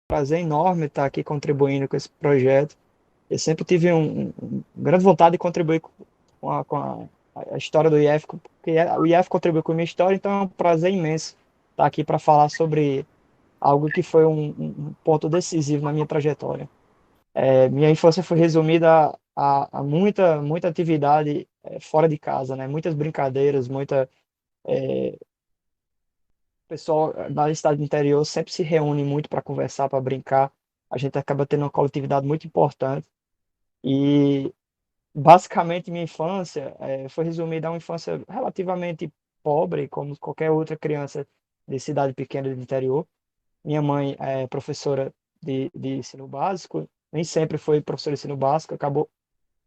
Prazer enorme estar aqui contribuindo com esse projeto. Eu sempre tive grande vontade de contribuir com a história do IF, porque o IF contribuiu com a minha história, então é um prazer imenso estar aqui para falar sobre algo que foi um ponto decisivo na minha trajetória. Minha infância foi resumida a muita atividade fora de casa, né? Muitas brincadeiras, muita pessoal na cidade do interior sempre se reúne muito para conversar, para brincar. A gente acaba tendo uma coletividade muito importante. E basicamente minha infância foi resumida a uma infância relativamente pobre, como qualquer outra criança de cidade pequena do interior. Minha mãe é professora de ensino básico, nem sempre foi professora de ensino básico, acabou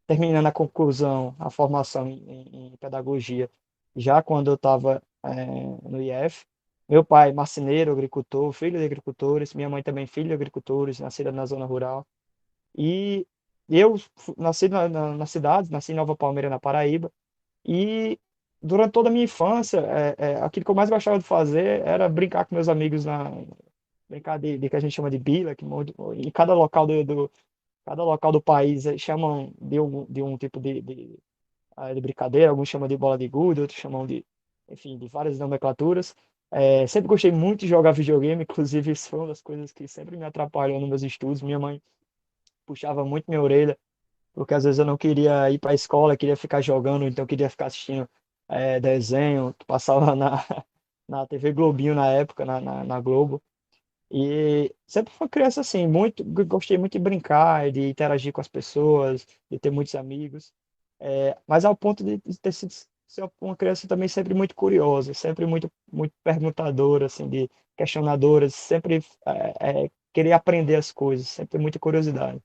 terminando a conclusão, a formação em pedagogia, já quando eu estava no IF. Meu pai, marceneiro, agricultor, filho de agricultores, minha mãe também filha de agricultores, nascida na zona rural. E eu nasci na cidade, nasci em Nova Palmeira, na Paraíba, e durante toda a minha infância, aquilo que eu mais gostava de fazer era brincar com meus amigos brincar de que a gente chama de bila, em cada local cada local do país chamam de um tipo de brincadeira, alguns chamam de bola de gude, outros chamam enfim, de várias nomenclaturas. Sempre gostei muito de jogar videogame, inclusive isso foi uma das coisas que sempre me atrapalhou nos meus estudos. Minha mãe puxava muito minha orelha, porque às vezes eu não queria ir para a escola, queria ficar jogando, então eu queria ficar assistindo desenho, que passava na TV Globinho na época, na Globo. E sempre fui uma criança assim, gostei muito de brincar, de interagir com as pessoas, de ter muitos amigos. Mas ao ponto de ter sido ser uma criança também sempre muito curiosa, sempre muito perguntadora, assim, de questionadora, sempre querer aprender as coisas, sempre ter muita curiosidade.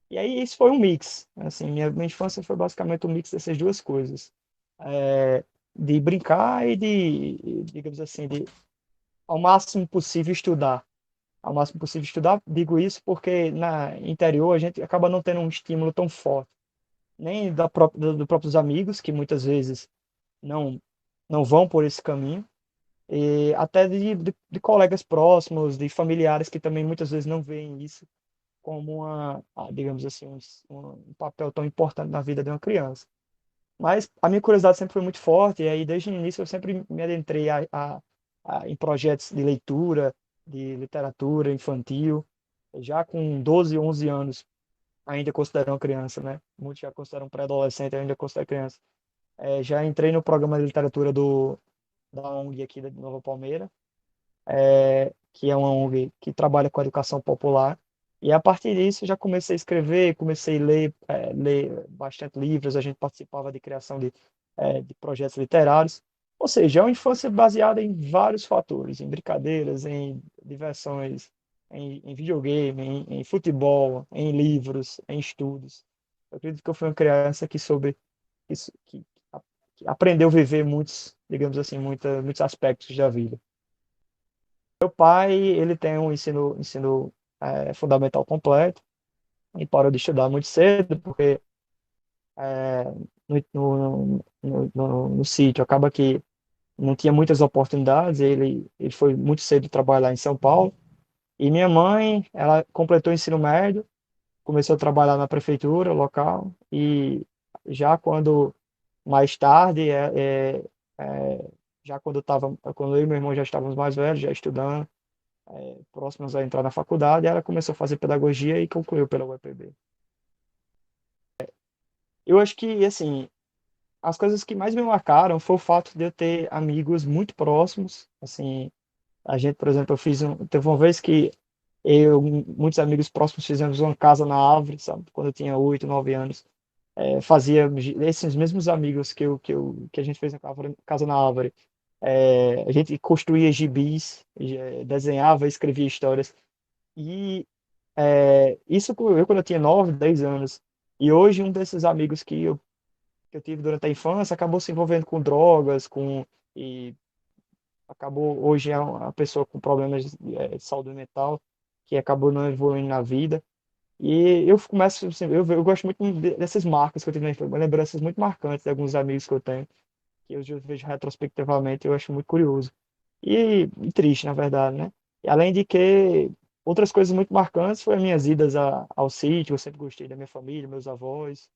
E aí isso foi um mix, assim, minha infância foi basicamente um mix dessas duas coisas. De brincar e digamos assim, de ao máximo possível estudar ao máximo possível estudar. Digo isso porque na interior a gente acaba não tendo um estímulo tão forte, nem dos próprios amigos, que muitas vezes não, não vão por esse caminho, e até de colegas próximos, de familiares que também muitas vezes não veem isso como digamos assim, um papel tão importante na vida de uma criança. Mas a minha curiosidade sempre foi muito forte, e aí desde o início eu sempre me adentrei em projetos de leitura, de literatura infantil, já com 12, 11 anos, ainda considero uma criança, né? Muitos já consideram pré-adolescente, eu ainda considero criança. Já entrei no programa de literatura da ONG aqui de Nova Palmeira, que é uma ONG que trabalha com a educação popular. E a partir disso já comecei a escrever, comecei a ler bastante livros, a gente participava de criação de projetos literários. Ou seja, é uma infância baseada em vários fatores, em brincadeiras, em diversões, em videogame, em futebol, em livros, em estudos. Eu acredito que eu fui uma criança que soube, que aprendeu a viver digamos assim, muitos aspectos da vida. Meu pai, ele tem um ensino fundamental completo e parou de estudar muito cedo, porque é, no sítio acaba que não tinha muitas oportunidades. Ele foi muito cedo trabalhar em São Paulo. E minha mãe, ela completou o ensino médio, começou a trabalhar na prefeitura local e já quando mais tarde, já quando eu e meu irmão já estávamos mais velhos, já estudando, próximos a entrar na faculdade, ela começou a fazer pedagogia e concluiu pela UEPB. Eu acho que, assim, as coisas que mais me marcaram foi o fato de eu ter amigos muito próximos. Assim, a gente, por exemplo, teve uma vez que muitos amigos próximos, fizemos uma casa na árvore, sabe? Quando eu tinha 8, 9 anos. Fazia esses mesmos amigos que a gente fez na casa na árvore. A gente construía gibis, desenhava, escrevia histórias. E isso quando eu tinha 9, 10 anos. E hoje um desses amigos que eu tive durante a infância acabou se envolvendo com drogas, e acabou hoje é uma pessoa com problemas de saúde mental, que acabou não evoluindo na vida. E eu começo, assim, eu gosto muito dessas marcas que eu tive na infância, lembranças muito marcantes de alguns amigos que eu tenho, que hoje eu vejo retrospectivamente, eu acho muito curioso. E triste, na verdade, né? E além de que Outras coisas muito marcantes foram as minhas idas ao sítio. Eu sempre gostei da minha família, meus avós.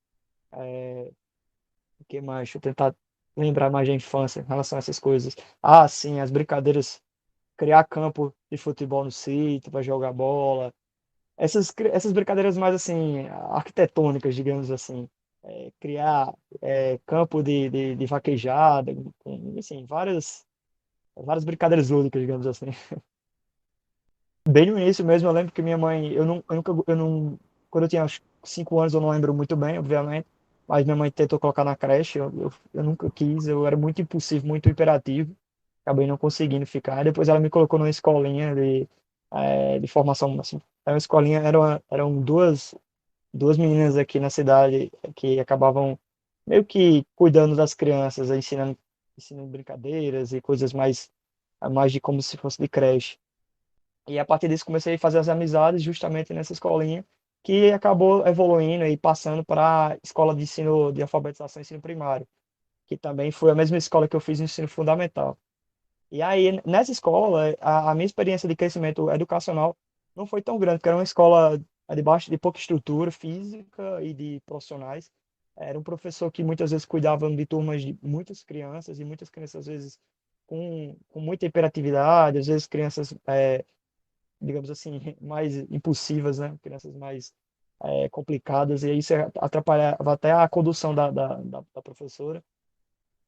O que mais? Deixa eu tentar lembrar mais da infância em relação a essas coisas. Ah, sim, as brincadeiras, criar campo de futebol no sítio para jogar bola. Essas brincadeiras mais assim, arquitetônicas, digamos assim. Criar campo de vaquejada, assim, várias brincadeiras lúdicas, digamos assim. Bem no início mesmo, eu lembro que minha mãe, eu nunca, eu não, quando eu tinha uns 5 anos, eu não lembro muito bem, obviamente, mas minha mãe tentou colocar na creche, eu nunca quis, eu era muito impulsivo, muito hiperativo, acabei não conseguindo ficar. Depois ela me colocou numa escolinha de formação, assim, era uma escolinha, eram duas meninas aqui na cidade que acabavam meio que cuidando das crianças, ensinando brincadeiras e coisas mais de como se fosse de creche. E a partir disso comecei a fazer as amizades justamente nessa escolinha, que acabou evoluindo e passando para a escola de ensino de alfabetização e ensino primário, que também foi a mesma escola que eu fiz no ensino fundamental. E aí, nessa escola, a minha experiência de crescimento educacional não foi tão grande, porque era uma escola debaixo de pouca estrutura física e de profissionais. Era um professor que muitas vezes cuidava de turmas de muitas crianças, e muitas crianças, às vezes, com muita hiperatividade, às vezes crianças digamos assim, mais impulsivas, né? Crianças mais complicadas, e aí isso atrapalhava até a condução da professora.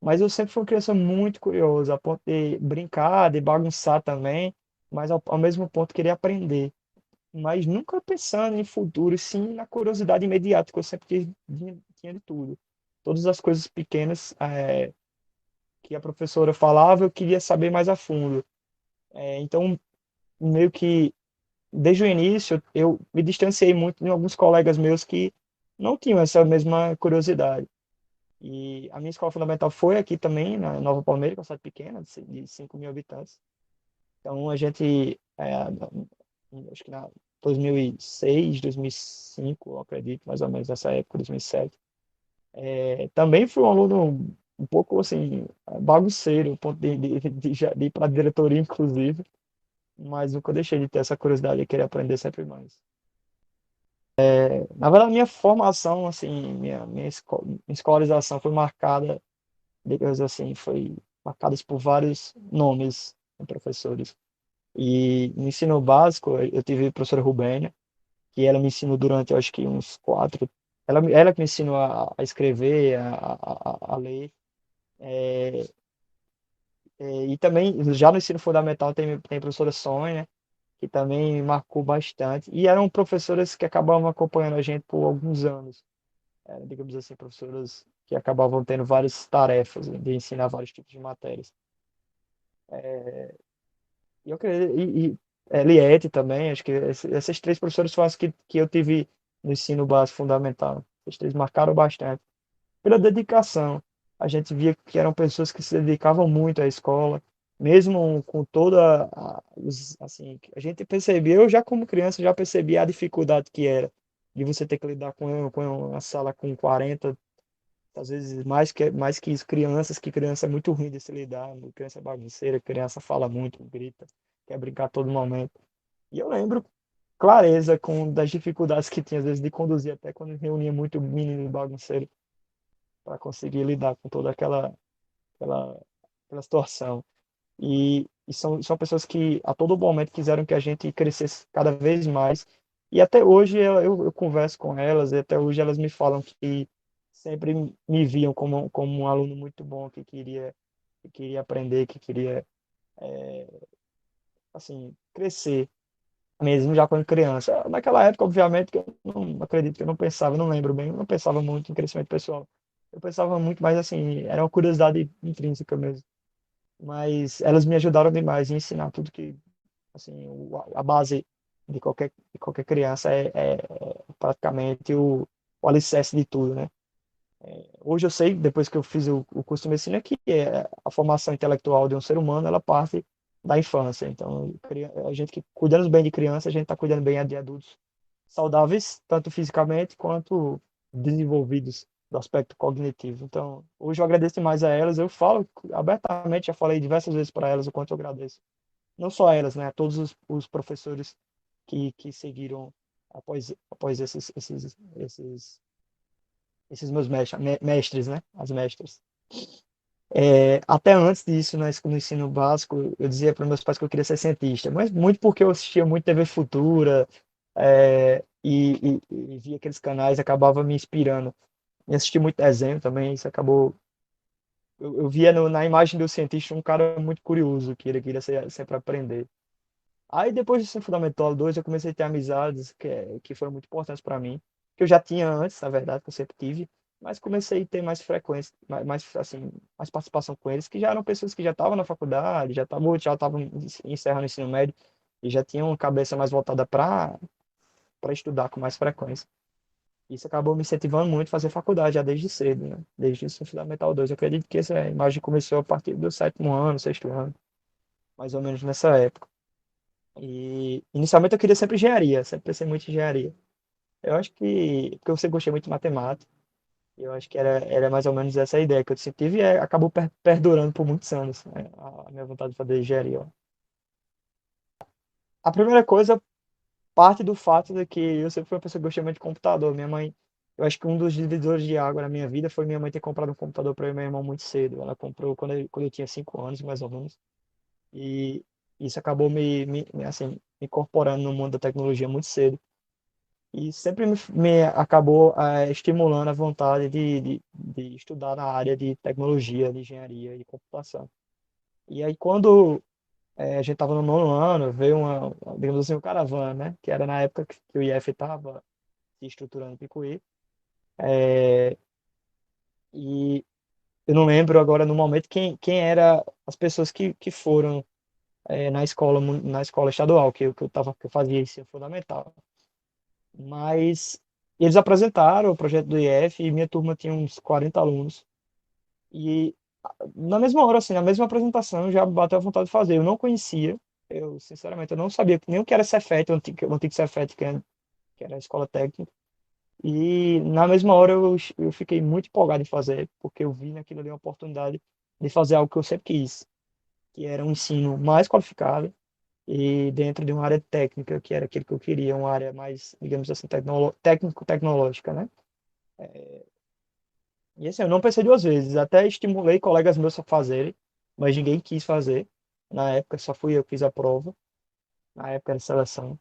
Mas eu sempre fui uma criança muito curiosa, a ponto de brincar, de bagunçar também, mas ao mesmo ponto querer aprender. Mas nunca pensando em futuro, sim na curiosidade imediata, que eu sempre tinha de tudo. Todas as coisas pequenas que a professora falava, eu queria saber mais a fundo. Então, meio que desde o início, eu me distanciei muito de alguns colegas meus que não tinham essa mesma curiosidade. E a minha escola fundamental foi aqui também, na Nova Palmeira, que é uma cidade pequena, de 5 mil habitantes. Então, a gente, acho que na 2006, 2005, eu acredito, mais ou menos, nessa época, 2007, também fui um aluno um pouco, assim, bagunceiro, ao ponto de ir para a diretoria, inclusive, mas nunca deixei de ter essa curiosidade de querer aprender sempre mais. Na verdade, minha formação, assim, minha escolarização foi marcada, digamos assim, foi marcada por vários nomes de professores. E no ensino básico, eu tive a professora Rubénia, que ela me ensinou durante, eu acho que uns 4. Ela que me ensinou a escrever, a ler. É, e também, já no ensino fundamental, tem a professora Sônia, que também me marcou bastante. E eram professoras que acabavam acompanhando a gente por alguns anos. Digamos assim, professoras que acabavam tendo várias tarefas de ensinar vários tipos de matérias. E eu acredito, Eliette também, acho que essas três professoras foram as que eu tive no ensino básico fundamental. Essas três marcaram bastante. Pela dedicação, a gente via que eram pessoas que se dedicavam muito à escola, mesmo com assim, a gente percebia, eu já como criança já percebia a dificuldade que era de você ter que lidar com uma sala com 40 às vezes mais que isso, crianças, que criança é muito ruim de se lidar, criança é bagunceira, criança fala muito, grita, quer brincar a todo momento. E eu lembro clareza das dificuldades que tinha, às vezes, de conduzir, até quando reunia muito menino bagunceiro, para conseguir lidar com toda aquela, aquela situação. E são pessoas que a todo momento quiseram que a gente crescesse cada vez mais. E até hoje eu converso com elas, e até hoje elas me falam que sempre me viam como um aluno muito bom que queria aprender, que queria, assim, crescer, mesmo já quando criança. Naquela época, obviamente, que eu não acredito que eu não pensava, não lembro bem, eu não pensava muito em crescimento pessoal. Eu pensava muito mais assim, era uma curiosidade intrínseca mesmo. Mas elas me ajudaram demais em ensinar tudo que, assim, a base de qualquer criança é praticamente o alicerce de tudo, né? Hoje eu sei, depois que eu fiz o curso de medicina, que a formação intelectual de um ser humano, ela parte da infância. Então, a gente que cuidando bem de criança, a gente está cuidando bem de adultos saudáveis, tanto fisicamente quanto desenvolvidos do aspecto cognitivo. Então, hoje eu agradeço demais a elas. Eu falo abertamente, já falei diversas vezes para elas o quanto eu agradeço. Não só a elas, né? A todos os professores que seguiram após esses meus mestres, né? As mestras. Até antes disso, no ensino básico, eu dizia para meus pais que eu queria ser cientista, mas muito porque eu assistia muito TV Futura, e via aqueles canais, acabava me inspirando. E assisti muito desenho também, isso acabou. Eu via na imagem do cientista um cara muito curioso, que ele queria sempre aprender. Aí depois do ensino fundamental 2 eu comecei a ter amizades que foram muito importantes para mim, que eu já tinha antes, na verdade, que eu sempre tive, mas comecei a ter mais frequência, assim, mais participação com eles, que já eram pessoas que já estavam na faculdade, já estavam encerrando o ensino médio e já tinham uma cabeça mais voltada para estudar com mais frequência. Isso acabou me incentivando muito a fazer faculdade já desde cedo, né? Desde o ensino fundamental 2. Eu acredito que essa imagem começou a partir do sétimo ano, sexto ano, mais ou menos nessa época. E inicialmente eu queria sempre engenharia, sempre pensei muito em engenharia. Eu acho que, porque eu sempre gostei muito de matemática, eu acho que era mais ou menos essa a ideia que eu sempre tive e acabou perdurando por muitos anos, né, a minha vontade de fazer engenharia. Ó. A primeira coisa parte do fato de que eu sempre fui uma pessoa que gostei muito de computador. Minha mãe, eu acho que um dos divisores de água na minha vida foi minha mãe ter comprado um computador para eu e meu irmão muito cedo. Ela comprou quando eu tinha 5 anos, mais ou menos. E isso acabou assim, me incorporando no mundo da tecnologia muito cedo. E sempre me acabou estimulando a vontade de estudar na área de tecnologia, de engenharia e computação. E aí, quando a gente estava no nono ano, veio digamos assim, um caravana, né? Que era na época que o IF estava se estruturando em Picuí. E eu não lembro agora no momento quem era as pessoas que foram na escola estadual, que eu fazia ensino fundamental. Mas eles apresentaram o projeto do IF e minha turma tinha uns 40 alunos. E na mesma hora, assim, na mesma apresentação, já bateu a vontade de fazer. Eu não conhecia, sinceramente, eu não sabia nem o que era Cefet, o antigo Cefet, que era a escola técnica. E na mesma hora eu fiquei muito empolgado em fazer, porque eu vi naquilo ali uma oportunidade de fazer algo que eu sempre quis, que era um ensino mais qualificado e dentro de uma área técnica, que era aquilo que eu queria, uma área mais, digamos assim, técnico-tecnológica, né? E assim, eu não pensei duas vezes, até estimulei colegas meus a fazerem, mas ninguém quis fazer. Na época só fui eu que fiz a prova, na época era seleção,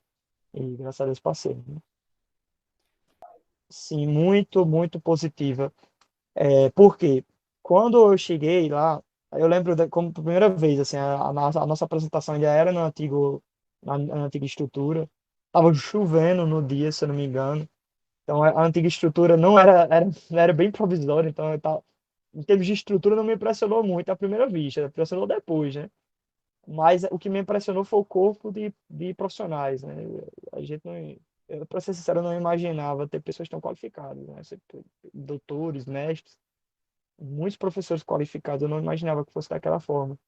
e graças a Deus passei, né? Sim, muito, muito positiva. Porque quando eu cheguei lá, eu lembro como primeira vez, assim, a nossa apresentação ainda era na antiga estrutura. Tava chovendo no dia, se eu não me engano. Então a antiga estrutura não era bem provisória, então em termos de estrutura não me impressionou muito à primeira vista, me impressionou depois, né? Mas o que me impressionou foi o corpo de profissionais, né? A gente não, para ser sincero, eu não imaginava ter pessoas tão qualificadas, né? Doutores, mestres, muitos professores qualificados, eu não imaginava que fosse daquela forma.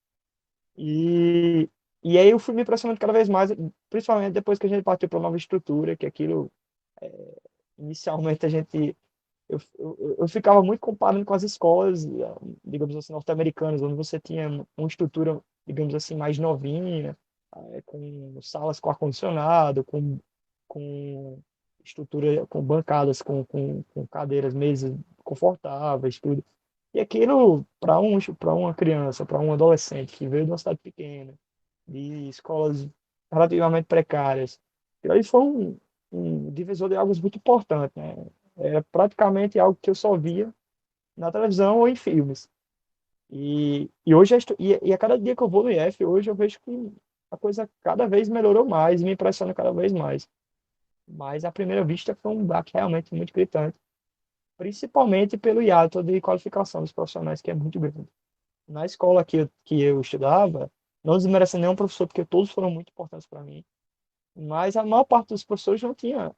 E, e aí eu fui me impressionando cada vez mais, principalmente depois que a gente partiu para uma nova estrutura, que aquilo, inicialmente a gente eu ficava muito comparando com as escolas, digamos assim, norte-americanas, onde você tinha uma estrutura, digamos assim, mais novinha, com salas com ar-condicionado, com estrutura, com bancadas, com cadeiras, mesas confortáveis, tudo. E aquilo, para uma criança, para um adolescente que veio de uma cidade pequena, de escolas relativamente precárias, aquilo aí foi um divisor de águas muito importante, né? Era praticamente algo que eu só via na televisão ou em filmes. E hoje, e a cada dia que eu vou no IF, hoje eu vejo que a coisa cada vez melhorou mais e me impressiona cada vez mais. Mas à primeira vista foi um baque realmente muito gritante, principalmente pelo hiato de qualificação dos profissionais, que é muito grande. Na escola que eu estudava, não desmerecendo nenhum professor, porque todos foram muito importantes para mim, mas a maior parte dos professores não tinha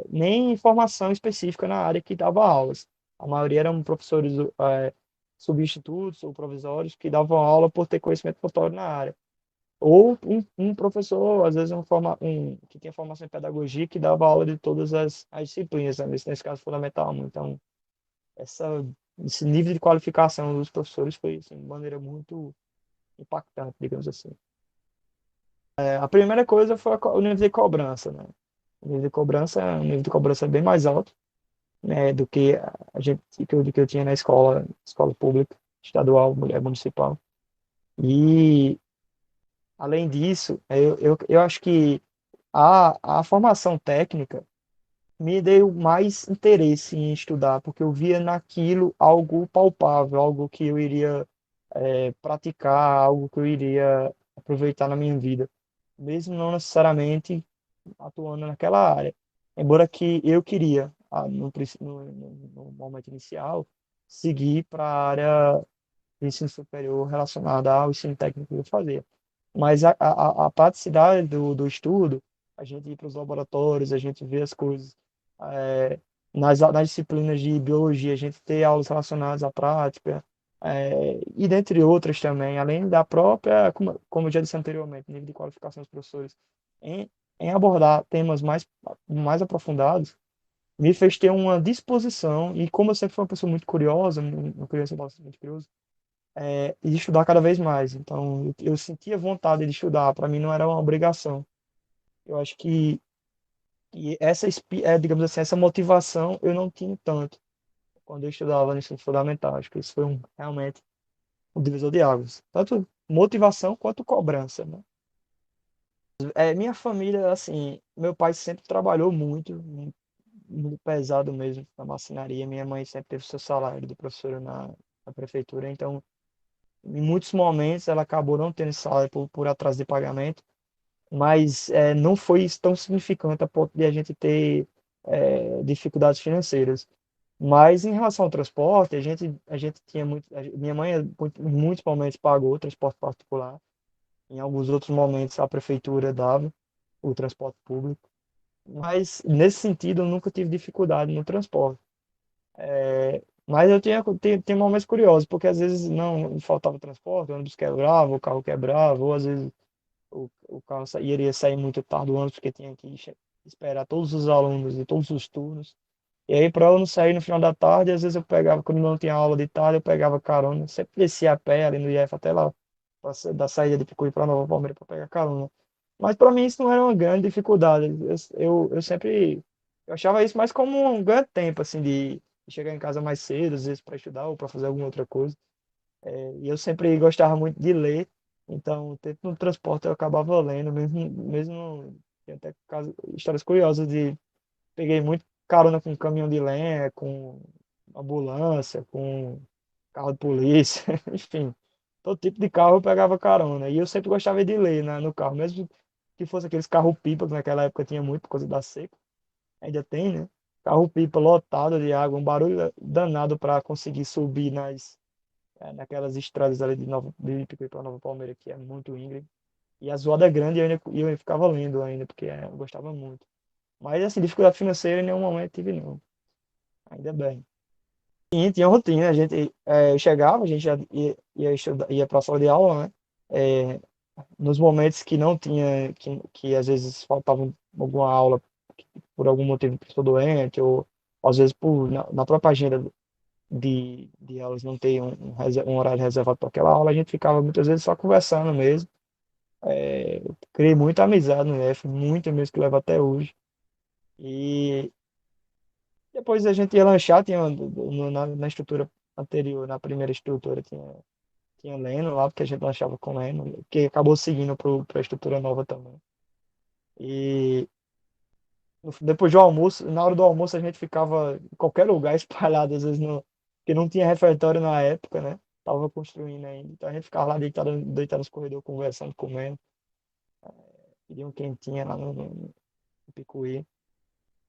nem formação específica na área que dava aulas. A maioria eram professores substitutos ou provisórios que davam aula por ter conhecimento notório na área. Ou um professor, às vezes, que tinha formação em pedagogia, que dava aula de todas as disciplinas, né? Nesse caso, fundamental 1. Então, essa, esse nível de qualificação dos professores foi, assim, de maneira muito impactante, digamos assim. A primeira coisa foi o nível de cobrança, né? O nível de cobrança é bem mais alto, né, do que do que eu tinha na escola pública, estadual, mulher municipal. E, além disso, eu acho que a formação técnica me deu mais interesse em estudar, porque eu via naquilo algo palpável, algo que eu iria praticar, algo que eu iria aproveitar na minha vida, mesmo não necessariamente atuando naquela área. Embora que eu queria, no momento inicial, seguir para a área de ensino superior relacionada ao ensino técnico que eu fazia. Mas a praticidade do estudo, a gente ir para os laboratórios, a gente ver as coisas, é, nas disciplinas de biologia, a gente ter aulas relacionadas à prática, e dentre outras também, além da própria, como eu já disse anteriormente, nível de qualificação dos professores, em, em abordar temas mais aprofundados, me fez ter uma disposição, e como eu sempre fui uma pessoa muito curiosa, uma criança bastante curiosa, e estudar cada vez mais. Então, eu sentia vontade de estudar, para mim não era uma obrigação. Eu acho que digamos assim, essa motivação eu não tinha tanto quando eu estudava no ensino fundamental. Acho que isso foi realmente um divisor de águas. Tanto motivação quanto cobrança, né? Minha família, assim, meu pai sempre trabalhou muito, muito, muito pesado mesmo na marcenaria. Minha mãe sempre teve seu salário de professora na prefeitura, então em muitos momentos ela acabou não tendo salário por atraso de pagamento, mas não foi isso tão significante a ponto de a gente ter dificuldades financeiras. Mas em relação ao transporte, a gente tinha muito. Minha mãe, em muitos momentos, pagou o transporte particular, em alguns outros momentos, a prefeitura dava o transporte público. Mas, nesse sentido, eu nunca tive dificuldade no transporte. Mas eu tinha momentos curiosos, porque às vezes não faltava transporte, o ônibus quebrava, o carro quebrava, ou às vezes o carro iria sair muito tarde do ônibus, porque tinha que esperar todos os alunos de todos os turnos. E aí, para eu não sair no final da tarde, às vezes eu pegava, quando não tinha aula de tarde, eu pegava carona, sempre descia a pé ali no IF até lá, da saída de Picuí para Nova Palmeira para pegar carona. Mas para mim isso não era uma grande dificuldade. Eu sempre eu achava isso mais como um ganho de tempo, assim, de chegar em casa mais cedo, às vezes para estudar ou para fazer alguma outra coisa. E eu sempre gostava muito de ler, então, tempo no transporte eu acabava lendo, mesmo tem até histórias curiosas de peguei muito carona com caminhão de lenha, com ambulância, com carro de polícia, enfim, todo tipo de carro eu pegava carona. E eu sempre gostava de ler, né, no carro, mesmo que fosse aqueles carro-pipa, que naquela época tinha muito por causa da seca, ainda tem, né? Carro-pipa lotado de água, um barulho danado para conseguir subir naquelas estradas ali de Picuí para Nova Palmeira, que é muito íngreme. E a zoada é grande e eu ficava lendo ainda, porque eu gostava muito. Mas, assim, dificuldade financeira em nenhum momento tive, não. Ainda bem. E tinha rotina, eu chegava, a gente já ia, estudar, ia para a sala de aula, né? É, nos momentos que não tinha, que às vezes faltava alguma aula por algum motivo que estou doente, ou às vezes na própria agenda de aulas não ter um horário reservado para aquela aula, a gente ficava muitas vezes só conversando mesmo. Criei muita amizade no F, muita mesmo que leva até hoje. E depois a gente ia lanchar, na estrutura anterior, na primeira estrutura, tinha Leno lá, porque a gente lanchava com Leno, que acabou seguindo para a estrutura nova também. E depois do almoço, na hora do almoço a gente ficava em qualquer lugar espalhado, às vezes porque não tinha refeitório na época, né? Tava construindo ainda. Então a gente ficava lá deitado nos corredores, conversando, comendo. Pedia um quentinha lá no Picuí.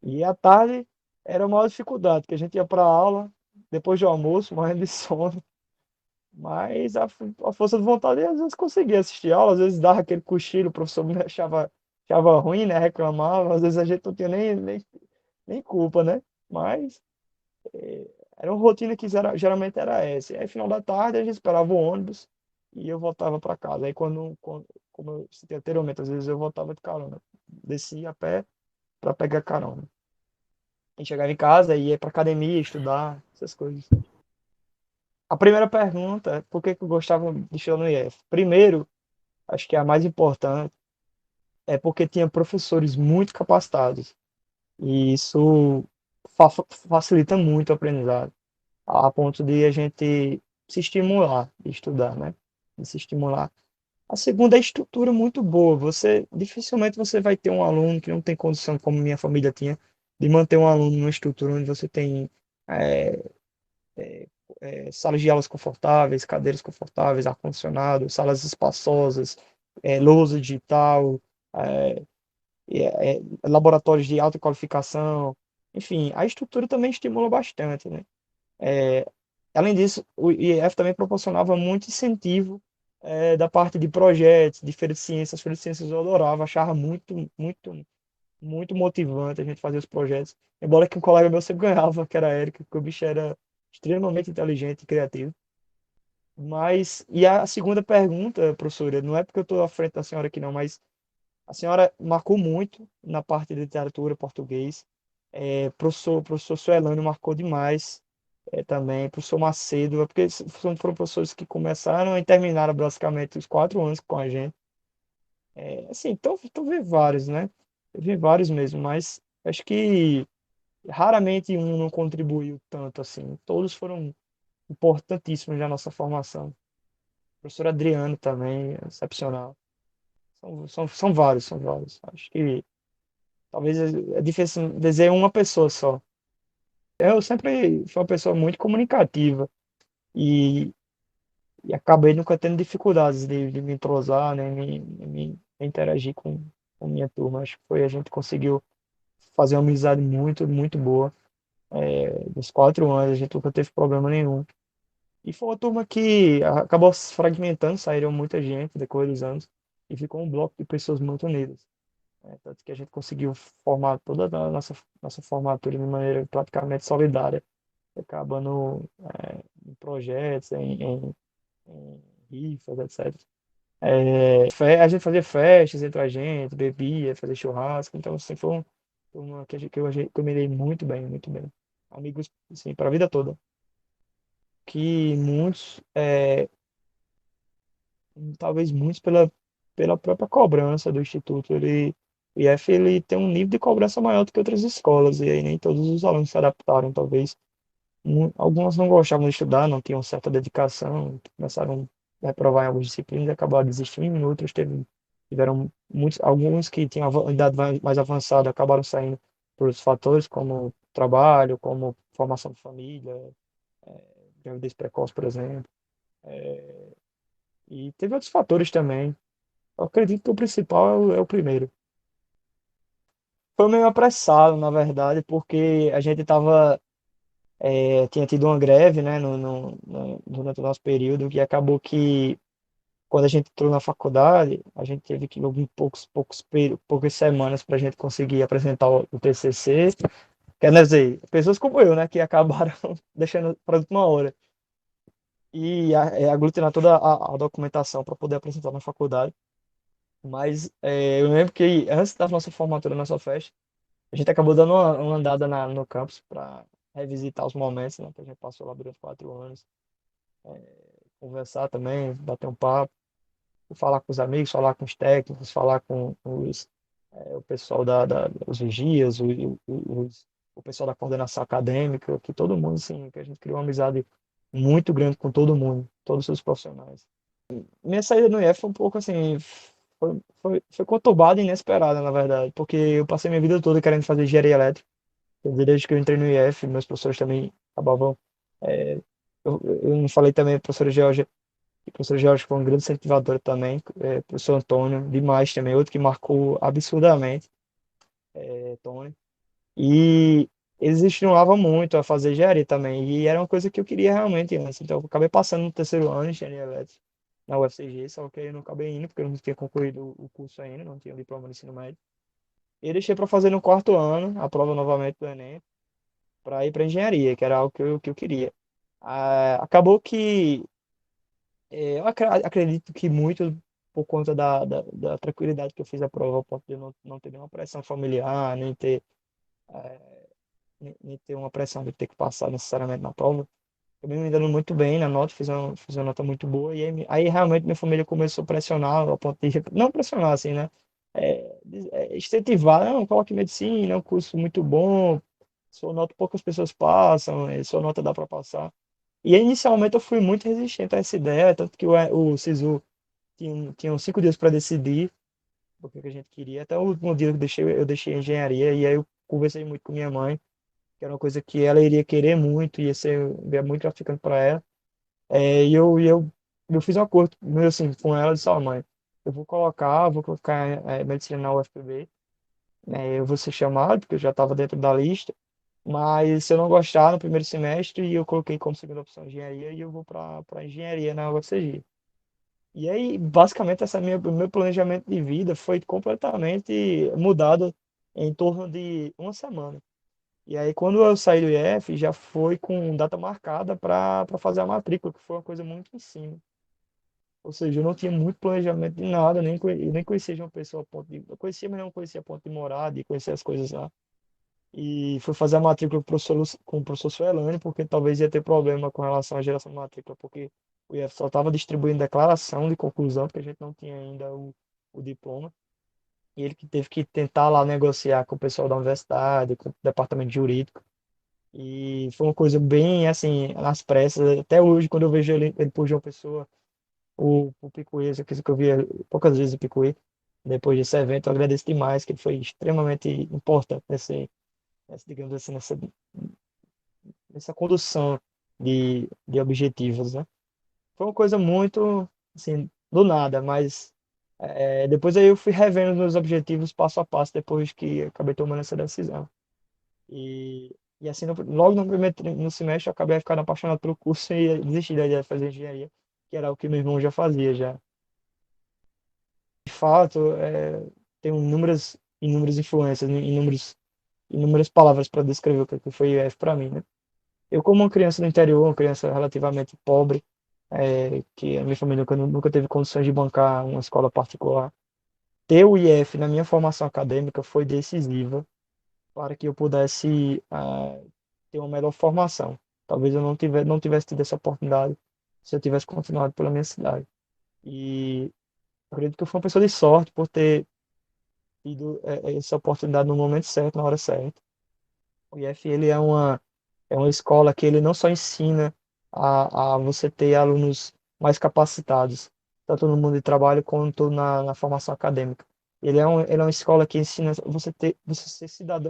E à tarde era a maior dificuldade, que a gente ia para a aula, depois do almoço, morrendo de sono. Mas a força de vontade, às vezes conseguia assistir aula, às vezes dava aquele cochilo, o professor me achava ruim, né? Reclamava, às vezes a gente não tinha nem culpa, né? Mas era uma rotina que geralmente era essa. E aí, final da tarde, a gente esperava o ônibus e eu voltava para casa. Aí, como eu citei anteriormente, às vezes eu voltava de carona, descia a pé para pegar carona. E chegava em casa e ia para academia, estudar, essas coisas. A primeira pergunta é por que que eu gostava de estudar no IF? Primeiro, acho que é a mais importante, é porque tinha professores muito capacitados. E isso facilita muito o aprendizado, a ponto de a gente se estimular de estudar, né? De se estimular. A segunda é a estrutura muito boa. Você dificilmente você vai ter um aluno que não tem condição, como minha família tinha, de manter um aluno numa estrutura onde você tem é, salas de aulas confortáveis, cadeiras confortáveis, ar-condicionado, salas espaçosas, lousa digital, é, laboratórios de alta qualificação. Enfim, a estrutura também estimula bastante, né? É, além disso, o IEF também proporcionava muito incentivo da parte de projetos, de feira de ciências. As feiras de ciências eu adorava, achava muito motivante a gente fazer os projetos. Embora que um colega meu sempre ganhava, que era a Érica, porque o bicho era extremamente inteligente e criativo. Mas, e a segunda pergunta, professora, não é porque eu estou à frente da senhora aqui não, mas a senhora marcou muito na parte de literatura, português. Professor Suelânio marcou demais também. Professor Macedo, porque foram professores que começaram e terminaram basicamente os 4 anos com a gente. Assim, então vi vários, né? Eu vi vários mesmo, mas acho que raramente um não contribuiu tanto assim. Todos foram importantíssimos na nossa formação. O professor Adriano também, excepcional. São vários, são vários. Acho que talvez é difícil dizer uma pessoa só. Eu sempre fui uma pessoa muito comunicativa e, e acabei nunca tendo dificuldades de me entrosar, né, me interagir com minha turma. Acho que foi, a gente conseguiu fazer uma amizade muito boa. Nos 4 anos a gente nunca teve problema nenhum. E foi uma turma que acabou se fragmentando, saíram muita gente depois dos anos e ficou um bloco de pessoas muito unidas. Tanto que a gente conseguiu formar toda a nossa formatura de maneira praticamente solidária, acabando em projetos, em rifas, etc. A gente fazia festas entre a gente, bebia, fazia churrasco, então assim, foi uma que eu me dei muito bem, muito bem. Amigos, assim, para a vida toda. Que muitos, talvez muitos pela própria cobrança do Instituto, o IF ele tem um nível de cobrança maior do que outras escolas, e aí nem todos os alunos se adaptaram, talvez. Alguns não gostavam de estudar, não tinham certa dedicação, começaram a reprovar em algumas disciplinas e acabaram desistindo, outros tiveram muitos, alguns que tinham idade mais avançada acabaram saindo por outros fatores, como trabalho, como formação de família, gravidez precoce, por exemplo. E teve outros fatores também. Eu acredito que o principal é o primeiro. Foi meio apressado, na verdade, porque a gente tinha tido uma greve, né, durante o nosso período, que acabou que, quando a gente entrou na faculdade, a gente teve que alguns poucas semanas para a gente conseguir apresentar o TCC. Quer dizer, pessoas como eu, né, que acabaram deixando para a última hora. E aglutinar toda a documentação para poder apresentar na faculdade. Mas eu lembro que antes da nossa formatura, nossa festa, a gente acabou dando uma andada no campus para revisitar os momentos, né, que a gente passou lá durante 4 anos, conversar também, bater um papo, falar com os amigos, falar com os técnicos, falar com o pessoal os vigias, o pessoal da coordenação acadêmica, que todo mundo, assim, que a gente criou uma amizade muito grande com todo mundo, todos os profissionais. Minha saída no IF foi um pouco assim, foi conturbada e inesperada, na verdade, porque eu passei minha vida toda querendo fazer engenharia elétrica. Quer dizer, desde que eu entrei no IF, meus professores também acabavam. é, eu não falei também, professora Georgia, e professora Georgia foi um grande incentivador também, professor Antônio, demais também, outro que marcou absurdamente, Tony. E eles estimulavam muito a fazer engenharia também, e era uma coisa que eu queria realmente antes. Então, eu acabei passando no terceiro ano de engenharia elétrica na UFCG, só que eu não acabei indo, porque eu não tinha concluído o curso ainda, não tinha o diploma de ensino médio. E deixei para fazer no quarto ano, a prova novamente do Enem, para ir para engenharia, que era algo que eu queria. Acabou que eu acredito que muito por conta da tranquilidade que eu fiz a prova, ao ponto de eu não ter nenhuma pressão familiar, nem ter uma pressão de ter que passar necessariamente na prova. Eu me dando muito bem na nota, fiz uma nota muito boa, e aí realmente minha família começou a pressionar, ao ponto de, não pressionar assim, né? incentivar, não, coloque medicina, é um curso muito bom, sua nota poucas pessoas passam, sua nota dá para passar. E inicialmente eu fui muito resistente a essa ideia, tanto que o SISU tinha 5 dias para decidir o que a gente queria. Até o último dia eu deixei a engenharia, e aí eu conversei muito com minha mãe, que era uma coisa que ela iria querer muito, ia muito gratificante para ela. E eu fiz um acordo meu, assim, com ela, disse, ó, mãe, vou colocar medicina na UFPB, né, eu vou ser chamado, porque eu já estava dentro da lista, mas se eu não gostar no primeiro semestre, e eu coloquei como segunda opção engenharia, e eu vou para engenharia na UFCG. E aí, basicamente, meu planejamento de vida foi completamente mudado em torno de uma semana. E aí, quando eu saí do IF, já foi com data marcada para fazer a matrícula, que foi uma coisa muito em cima. Ou seja, eu não tinha muito planejamento de nada, eu nem conhecia de uma pessoa a ponto de. Eu conhecia, mas não conhecia a ponto de morar, de conhecer as coisas lá. E fui fazer a matrícula com o professor Suelane, porque talvez ia ter problema com relação à geração de matrícula, porque o IF só estava distribuindo declaração de conclusão, porque a gente não tinha ainda o diploma. E ele que teve que tentar lá negociar com o pessoal da universidade, com o departamento jurídico. E foi uma coisa bem, assim, nas pressas. Até hoje, quando eu vejo ele por João Pessoa, o Picuí, que eu via poucas vezes o Picuí, depois desse evento, eu agradeço demais, que ele foi extremamente importante digamos assim, nessa condução de objetivos, né? Foi uma coisa muito, assim, do nada, mas depois aí eu fui revendo meus objetivos passo a passo, depois que acabei tomando essa decisão. E assim, logo no primeiro no semestre, eu acabei ficando apaixonado pelo curso e desisti da ideia de fazer engenharia, que era o que meu irmão já fazia já. De fato, tem inúmeras influências, né, inúmeras palavras para descrever o que foi o IF para mim, né? Eu, como uma criança do interior, uma criança relativamente pobre, que a minha família nunca teve condições de bancar uma escola particular, ter o IF na minha formação acadêmica foi decisiva para que eu pudesse ter uma melhor formação. Talvez eu não tivesse tido essa oportunidade se eu tivesse continuado pela minha cidade. E acredito que eu fui uma pessoa de sorte por ter tido essa oportunidade no momento certo, na hora certa. O IF ele é uma escola que ele não só ensina a você ter alunos mais capacitados, tanto no mundo de trabalho quanto na formação acadêmica. Ele é uma escola que ensina você ser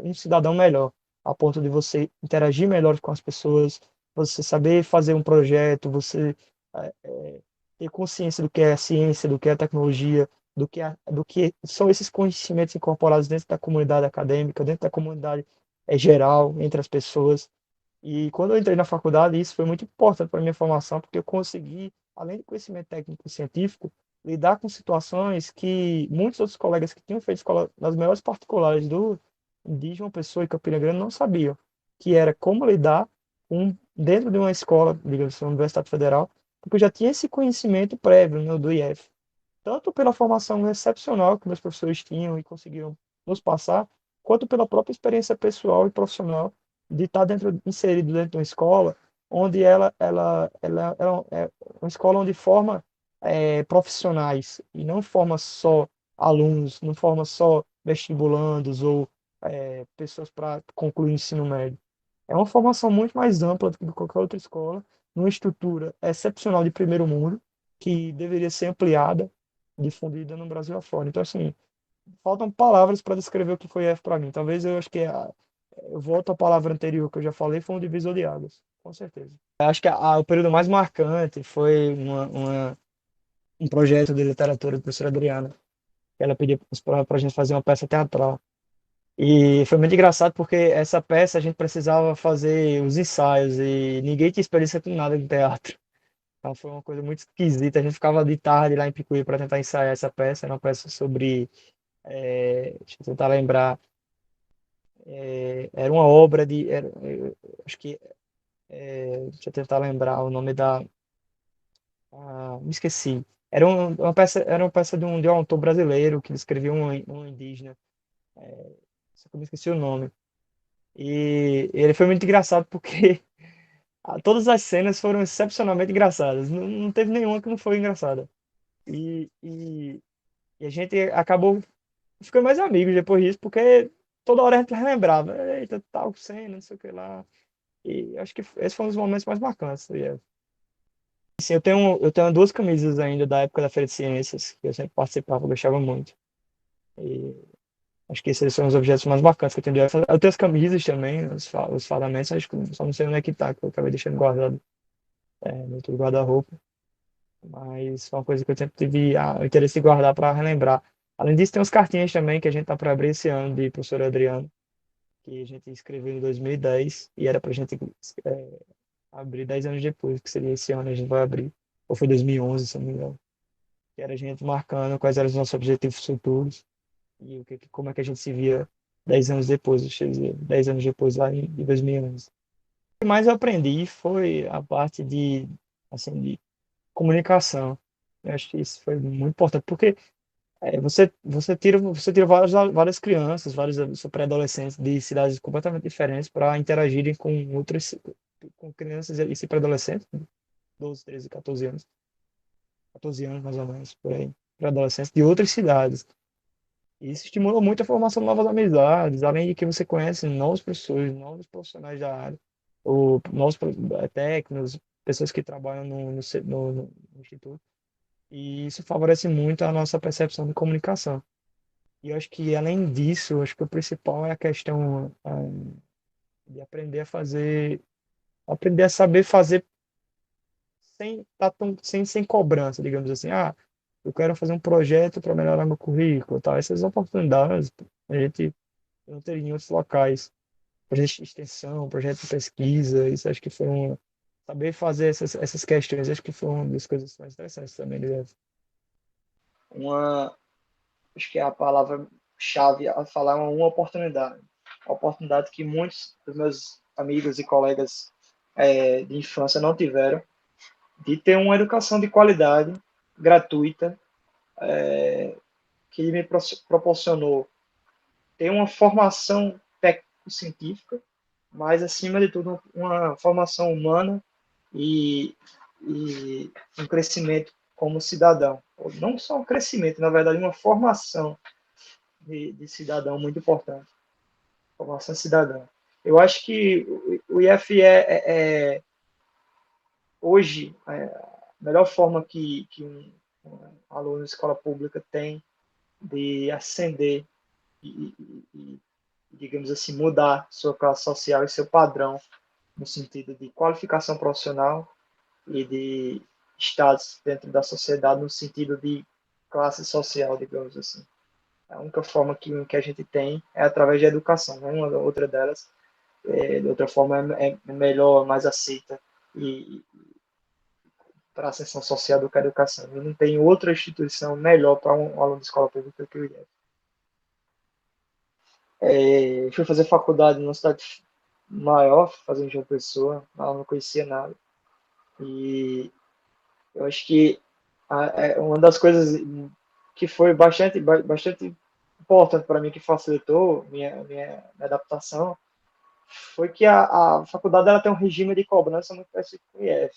um cidadão melhor, a ponto de você interagir melhor com as pessoas, você saber fazer um projeto, você ter consciência do que é a ciência, do que é a tecnologia, do que são esses conhecimentos incorporados dentro da comunidade acadêmica, dentro da comunidade geral, entre as pessoas. E quando eu entrei na faculdade, isso foi muito importante para a minha formação, porque eu consegui, além do conhecimento técnico e científico, lidar com situações que muitos outros colegas que tinham feito escola nas melhores particulares de João Pessoa e Campina Grande não sabiam, que era como lidar dentro de uma escola, digamos assim, uma Universidade Federal, porque eu já tinha esse conhecimento prévio, né, do IF, tanto pela formação excepcional que meus professores tinham e conseguiram nos passar, quanto pela própria experiência pessoal e profissional de estar inserido dentro de uma escola onde ela é uma escola onde forma profissionais e não forma só alunos, não forma só vestibulandos ou pessoas para concluir o ensino médio. É uma formação muito mais ampla do que qualquer outra escola, numa estrutura excepcional de primeiro mundo, que deveria ser ampliada, difundida no Brasil afora. Então, assim, faltam palavras para descrever o que foi F para mim. Talvez eu acho que eu volto à palavra anterior que eu já falei, foi um divisor de águas, com certeza. Eu acho que o período mais marcante foi um projeto de literatura da professora Adriana. Ela pediu para a gente fazer uma peça teatral. E foi muito engraçado porque essa peça a gente precisava fazer os ensaios e ninguém tinha experiência com nada de teatro. Então foi uma coisa muito esquisita. A gente ficava de tarde lá em Picuí para tentar ensaiar essa peça. Era uma peça sobre, deixa eu tentar lembrar, era uma obra acho que, deixa eu tentar lembrar o nome me esqueci. Era uma peça de um autor brasileiro que descrevia um indígena. Só que eu me esqueci o nome. E ele foi muito engraçado porque todas as cenas foram excepcionalmente engraçadas. Não, não teve nenhuma que não foi engraçada. E a gente acabou. Ficou mais amigos depois disso, porque toda hora a gente relembrava, eita, tal cena, não sei o que lá. E acho que esse foi um dos momentos mais marcantes. Assim, eu tenho duas camisas ainda da época da Feira de Ciências, que eu sempre participava, eu gostava muito. E acho que esses são os objetos mais marcantes que eu tenho de arte. Eu tenho as camisas também, os fardamentos, acho que só não sei onde é que tá, que eu acabei deixando guardado no outro guarda-roupa. Mas foi uma coisa que eu sempre tive o interesse de guardar para relembrar. Além disso, tem umas cartinhas também que a gente tá para abrir esse ano, de professor Adriano, que a gente escreveu em 2010 e era para a gente abrir 10 anos depois, que seria esse ano, a gente vai abrir. Ou foi 2011, se não me engano. Que era a gente marcando quais eram os nossos objetivos futuros e como é que a gente se via 10 anos depois, eu cheguei 10 anos depois, lá em 2011. O que mais eu aprendi foi a parte assim, de comunicação. Eu acho que isso foi muito importante, porque você tira várias crianças, vários pré-adolescentes de cidades completamente diferentes para interagirem com outras, com crianças e pré-adolescentes, né? 12, 13, 14 anos mais ou menos, por aí, pré-adolescentes de outras cidades. E isso estimula muito a formação de novas amizades, além de que você conhece novos professores, novos profissionais da área, ou novos técnicos, pessoas que trabalham no instituto. E isso favorece muito a nossa percepção de comunicação. E eu acho que, além disso, eu acho que o principal é a questão de aprender a saber fazer sem cobrança, digamos assim. Ah, eu quero fazer um projeto para melhorar meu currículo, tal. Essas oportunidades a gente não teria em outros locais. Projeto de extensão, projeto de pesquisa, isso acho que saber fazer essas questões, acho que foi uma das coisas mais interessantes também, né? Uma, acho que é a palavra-chave a falar é uma oportunidade. Uma oportunidade que muitos dos meus amigos e colegas de infância não tiveram, de ter uma educação de qualidade, gratuita, que me proporcionou ter uma formação técnico-científica, mas, acima de tudo, uma formação humana e, e um crescimento como cidadão. Não só um crescimento, na verdade, uma formação de cidadão muito importante. Formação cidadã. Eu acho que o IFE hoje, a melhor forma que um aluno de escola pública tem de ascender e, digamos assim, mudar sua classe social e seu padrão no sentido de qualificação profissional e de status dentro da sociedade no sentido de classe social, digamos assim. A única forma que a gente tem é através da educação. Né? Uma outra delas, de outra forma, é melhor, mais aceita e para a ascensão social do que a educação. E não tem outra instituição melhor para um aluno de escola pública que o IEF. Fui fazer faculdade numa cidade maior, fazer em João Pessoa, lá eu não conhecia nada. E eu acho que uma das coisas que foi bastante importante para mim, que facilitou minha adaptação, foi que a faculdade ela tem um regime de cobrança muito parecido com o IF.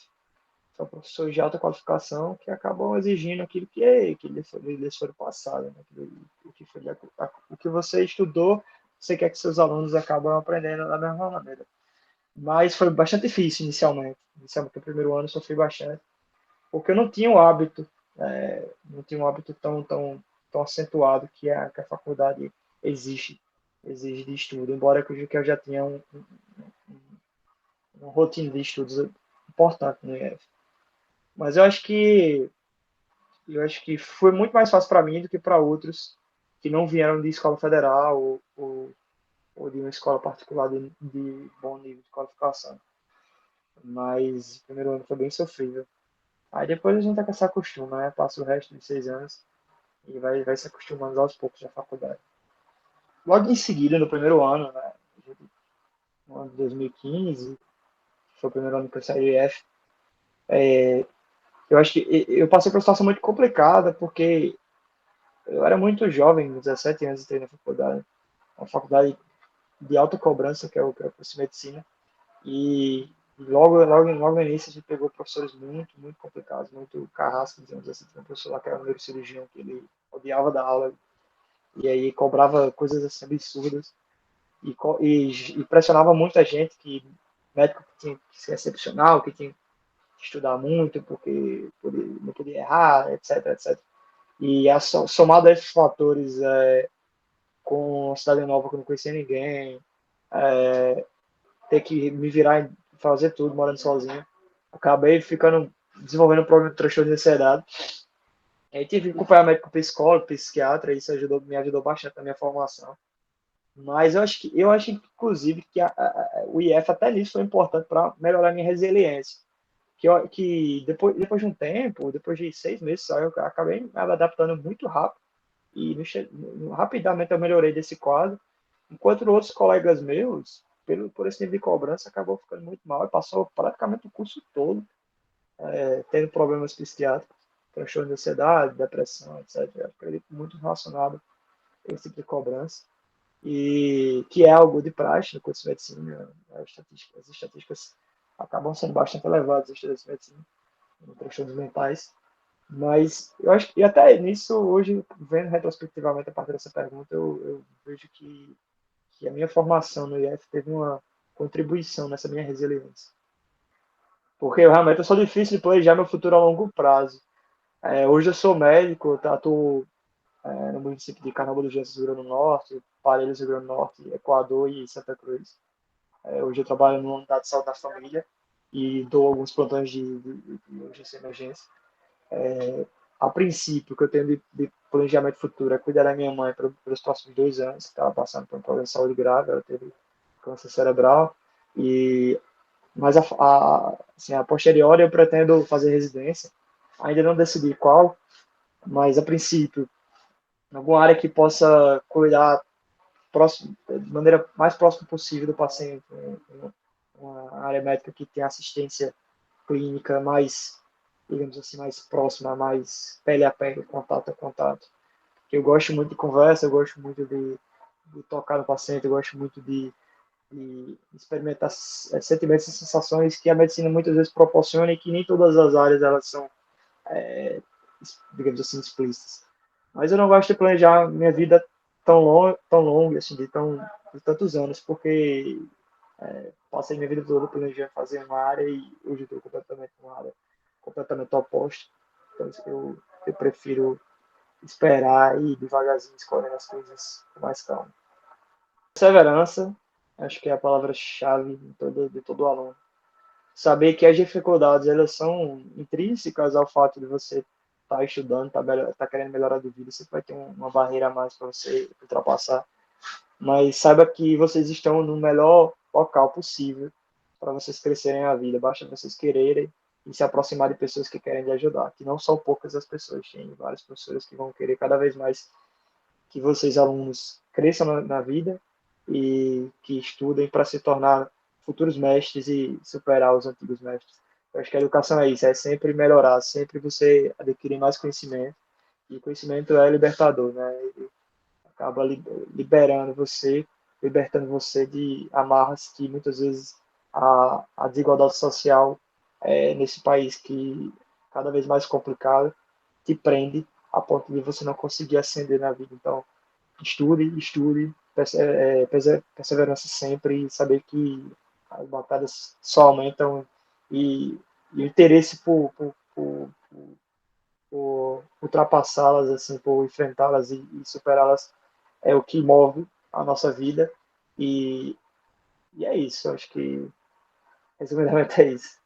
São professores de alta qualificação que acabam exigindo aquilo que lhes foi passado, né? O que você estudou, você quer que seus alunos acabam aprendendo da mesma maneira. Mas foi bastante difícil inicialmente. Inicialmente, no primeiro ano, eu sofri bastante, porque eu não tinha o hábito, não tinha um hábito tão acentuado que a faculdade exige, exige de estudo, embora que eu já tinha uma rotina de estudos importante no IF. Mas eu acho que foi muito mais fácil para mim do que para outros que não vieram de escola federal ou de uma escola particular de bom nível de qualificação. Mas o primeiro ano foi bem sofrível. Aí depois a gente até se acostuma, né? Passa o resto de 6 anos e vai se acostumando aos poucos na faculdade. Logo em seguida, no primeiro ano, né? No ano de 2015, que foi o primeiro ano que eu saí do IF, eu acho que eu passei por uma situação muito complicada, porque eu era muito jovem, 17 anos, entrei na faculdade. Uma faculdade de alta cobrança, que é o curso de medicina. E logo no início a gente pegou professores muito, muito complicados, muito carrascos, digamos assim. Tinha um professor lá que era um neurocirurgião, que ele odiava dar aula, e aí cobrava coisas assim absurdas e pressionava muita gente que médico que tinha que ser excepcional, que tinha que estudar muito porque não podia errar, etc, etc. E somado a esses fatores, com a cidade nova que eu não conhecia ninguém, ter que me virar e fazer tudo morando sozinho, acabei ficando desenvolvendo um problema de transtorno de ansiedade. Aí tive acompanhamento com psicólogo, psiquiatra, isso me ajudou bastante na minha formação. Mas eu acho inclusive, que o IF até nisso foi importante para melhorar a minha resiliência. Que depois de um tempo, depois de 6 meses só, eu acabei me adaptando muito rápido e rapidamente eu melhorei desse quadro, enquanto outros colegas meus, por esse nível de cobrança, acabou ficando muito mal e passou praticamente o curso todo tendo problemas psiquiátricos, transtorno de ansiedade, depressão, etc. Eu acredito muito relacionado a esse tipo de cobrança e que é algo de praxe no curso de medicina. As estatísticas acabam sendo bastante elevadas em estudos de medicina, em transtornos mentais. Mas eu acho que, e até nisso, hoje, vendo retrospectivamente a partir dessa pergunta, eu vejo que a minha formação no IF teve uma contribuição nessa minha resiliência. Porque eu sou difícil de planejar meu futuro a longo prazo. Hoje eu sou médico, atuo no município de Carnaúba do Gesso, Rio Grande do Norte, Parelhas, Rio Grande do Norte, Equador e Santa Cruz. Hoje eu trabalho numa unidade de saúde da família e dou alguns plantões de urgência e emergência. A princípio, o que eu tenho de planejamento futuro é cuidar da minha mãe pelos próximos 2 anos, que estava passando por um problema de saúde grave, ela teve câncer cerebral, e, mas assim, a posteriori eu pretendo fazer residência, ainda não decidi qual, mas a princípio, em alguma área que possa cuidar de maneira mais próxima possível do paciente, uma área médica que tenha assistência clínica mais, digamos assim, mais próxima, mais pele a pele, contato a contato. Eu gosto muito de conversa, eu gosto muito de tocar no paciente, eu gosto muito de experimentar sentimentos e sensações que a medicina muitas vezes proporciona e que nem todas as áreas elas são, digamos assim, explícitas. Mas eu não gosto de planejar minha vida tão longa, assim, de tantos anos, porque passei minha vida toda planejando fazer uma área e hoje estou completamente numa área completamente oposta. Então eu prefiro esperar e ir devagarzinho escolhendo as coisas com mais calma. Perseverança, acho que é a palavra-chave de todo aluno. Saber que as dificuldades elas são intrínsecas ao fato de você estar estudando, tá querendo melhorar de vida, você vai ter uma barreira a mais para você ultrapassar. Mas saiba que vocês estão no melhor local possível para vocês crescerem na vida. Basta vocês quererem e se aproximar de pessoas que querem lhe ajudar. Que não são poucas as pessoas, tem várias pessoas que vão querer cada vez mais que vocês, alunos, cresçam na vida e que estudem para se tornar futuros mestres e superar os antigos mestres. Eu acho que a educação é isso, é sempre melhorar, sempre você adquirir mais conhecimento. E conhecimento é libertador, né? Ele acaba libertando você de amarras que muitas vezes a desigualdade social nesse país que cada vez mais complicado te prende a ponto de você não conseguir ascender na vida. Então, estude, perseverança sempre e saber que as batalhas só aumentam e o interesse por ultrapassá-las, assim, por enfrentá-las e superá-las é o que move a nossa vida e é isso. Acho que resumidamente é isso.